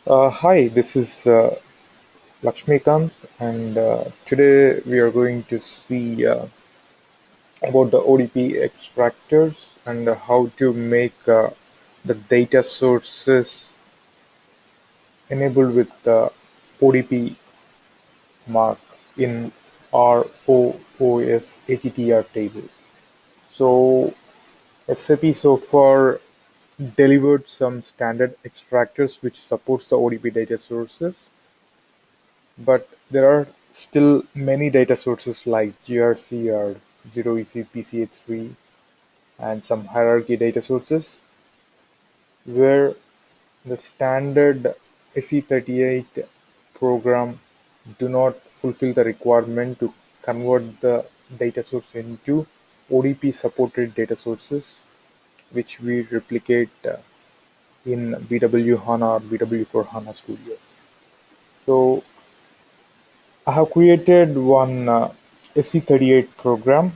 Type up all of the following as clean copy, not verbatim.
Hi, this is Lakshmikant, and today we are going to see about the ODP extractors and how to make the data sources enabled with the ODP mark in ROOS ATTR table. So, SAP so far delivered some standard extractors which supports the ODP data sources. But there are still many data sources like GRC or 0EC, PCH3, and some hierarchy data sources where the standard SE38 program do not fulfill the requirement to convert the data source into ODP supported data sources, which we replicate in BW HANA or BW for HANA Studio. So I have created one SE38 program.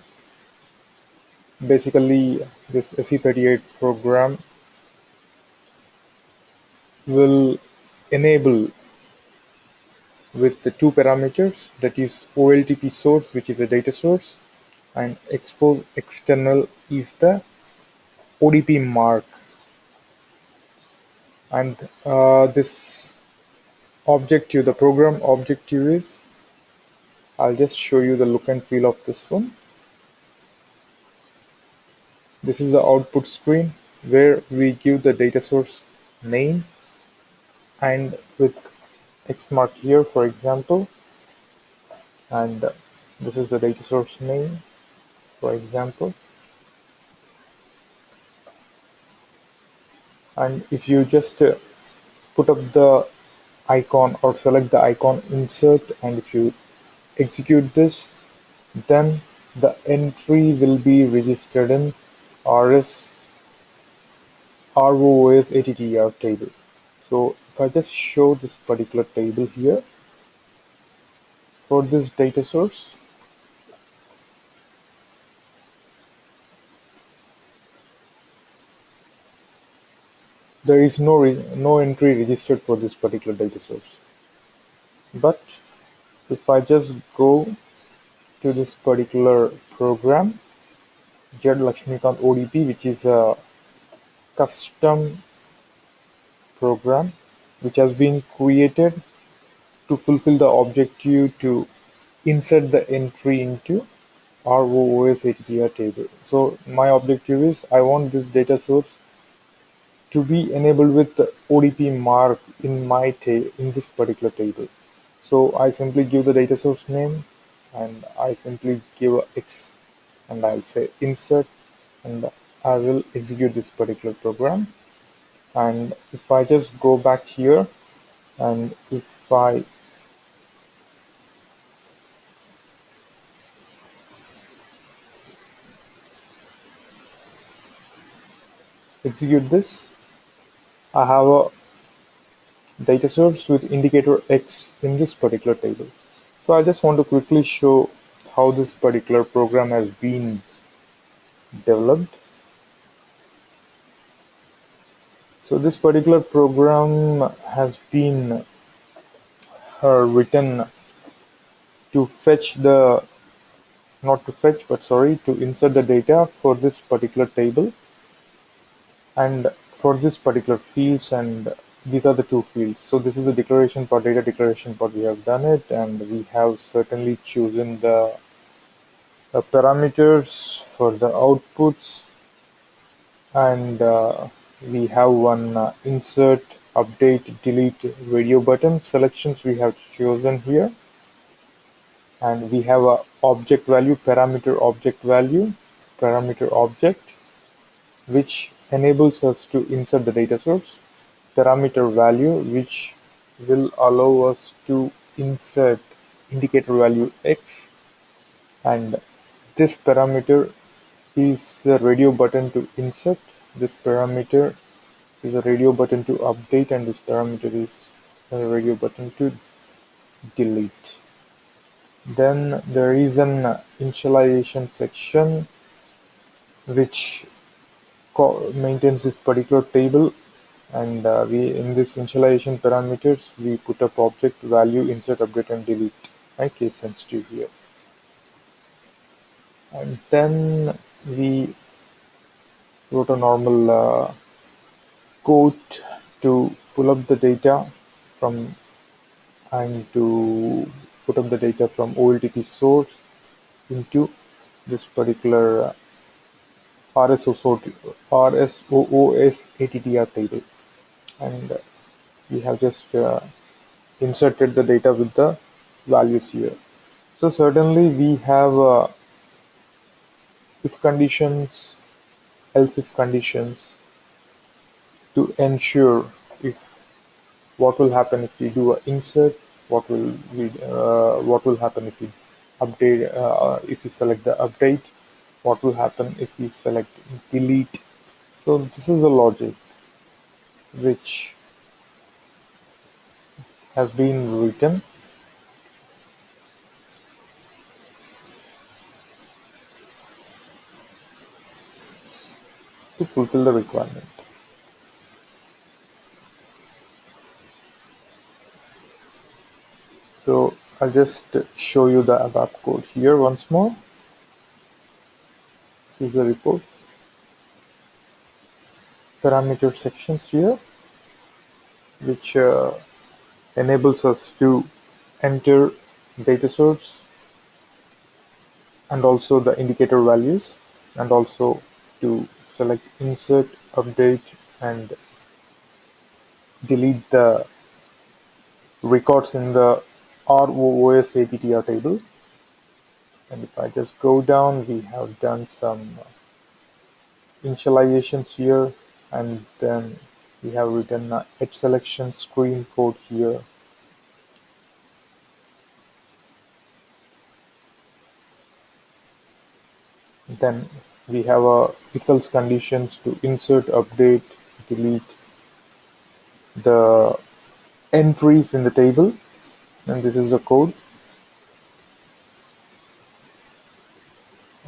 Basically, this SE38 program will enable with the two parameters, that is OLTP source, which is a data source, and expose external is the ODP mark. And this objective, the program objective is, I'll just show you the look and feel of this one. This is the output screen where we give the data source name and with X mark here, for example, and this is the data source name, for example. And if you just put up the icon or select the icon insert, and if you execute this, then the entry will be registered in ROOS ATTR table. So if I just show this particular table here for this data source, there is no entry registered for this particular data source. But if I just go to this particular program, Z Lakshmikant ODP, which is a custom program which has been created to fulfill the objective to insert the entry into ROOS ATTR table. So my objective is I want this data source to be enabled with the ODP mark in in this particular table. So I simply give the data source name and I simply give a X and I'll say insert, and I will execute this particular program. And if I just go back here and if I execute this, I have a data source with indicator X in this particular table. So I just want to quickly show how this particular program has been developed. So this particular program has been written to fetch the, not to fetch, but sorry, to insert the data for this particular table and for this particular fields, and these are the two fields. So this is the declaration part, data declaration part, we have done it, and we have certainly chosen the parameters for the outputs, and we have one insert, update, delete, radio button selections we have chosen here, and we have a object value, parameter object, which enables us to insert the data source, parameter value, which will allow us to insert indicator value X, and this parameter is the radio button to insert, this parameter is a radio button to update, and this parameter is a radio button to delete. Then there is an initialization section which maintains this particular table, and we in this initialization parameters we put up object value insert update and delete, right? Case sensitive here, and then we wrote a normal code to pull up the data from and to put up the data from OLTP source into this particular RSOOS ATTR table, and we have just inserted the data with the values here. So certainly we have if conditions, else if conditions to ensure if what will happen if we do an insert, what will happen if we update, if we select the update, what will happen if we select delete. So this is a logic which has been written to fulfill the requirement. So I'll just show you the ABAP code here once more. This is the report parameter sections here, which enables us to enter data source and also the indicator values, and also to select insert, update, and delete the records in the ROOS ATTR table. And if I just go down, we have done some initializations here, and then we have written a edge selection screen code here. Then we have a if else conditions to insert, update, delete the entries in the table, and this is the code,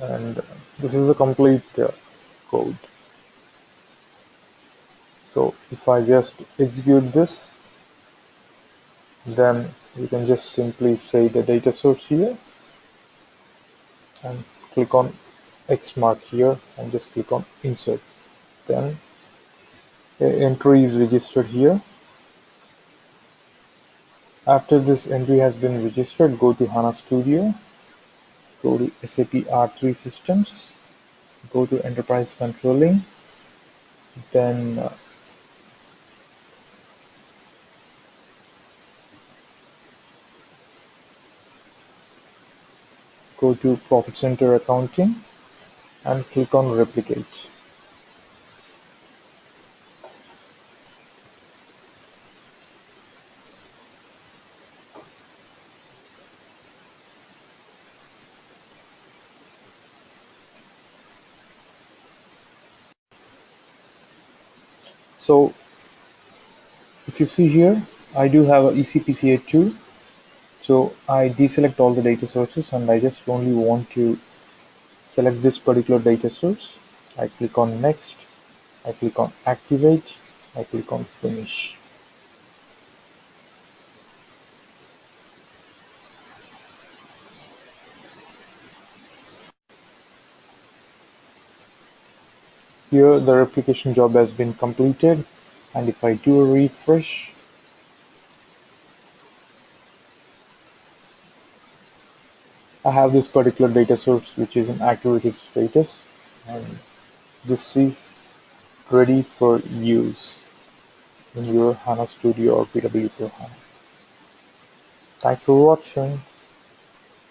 and this is a complete code. So if I just execute this, then you can just simply say the data source here and click on X mark here and just click on insert. Then the entry is registered here. After this entry has been registered, go to HANA Studio, go to SAP R3 Systems, go to Enterprise Controlling, then go to Profit Center Accounting and click on Replicate. So if you see here, I do have a ECPCA2, so I deselect all the data sources and I just only want to select this particular data source. I click on Next, I click on Activate, I click on Finish. Here the replication job has been completed, and if I do a refresh, I have this particular data source which is in activated status, and this is ready for use in your HANA Studio or BW for HANA. Thanks for watching.